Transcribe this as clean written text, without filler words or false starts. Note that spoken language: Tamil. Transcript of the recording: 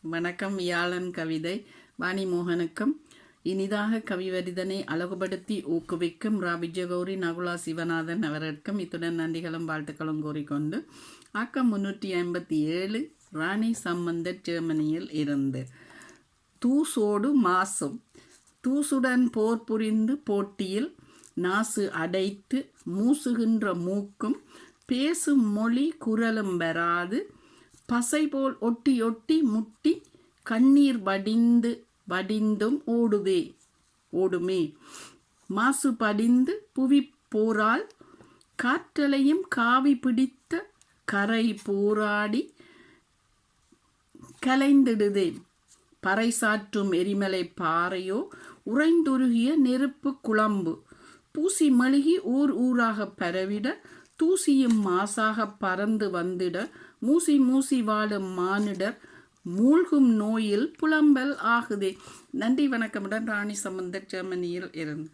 வணக்கம். வியாழன் கவிதை வாணிமோகனுக்கும் இனிதாக கவிவரிதனை அழகுபடுத்தி ஊக்குவிக்கும் ரா விஜயகௌரி நகுலா சிவநாதன் அவர்களுக்கும் இத்துடன் நன்றிகளும் வாழ்த்துக்களும் கூறிக்கொண்டு ஆக்கம் 357 ராணி சம்பந்தர் ஜெர்மனியில் இருந்து. தூசோடு மாசும் தூசுடன் போர் புரிந்து போட்டியில் நாசு அடைத்து மூசுகின்ற மூக்கும் பேசும் மொழி குரலும் வராது பசைபோல் ஒட்டி ஒட்டி முட்டி கண்ணீர் வடிந்தும் ஓடுமே மாசு படிந்து புவி போரால் காற்றலையும் காவி பிடித்த கரை போராடி கலைந்திடுதேன் பறைசாற்றும் எரிமலை பாறையோ உறைந்துருகிய நெருப்பு குழம்பு பூசி மழுகி ஊராக பரவிட தூசியும் மாசாக பறந்து வந்திட மூசி வாழும் மானிடர் மூழ்கும் நோயில் புலம்பல் ஆகுதே. நன்றி வணக்கமுடன் ராணி சம்பந்தர் ஜெர்மனியில் இருந்து.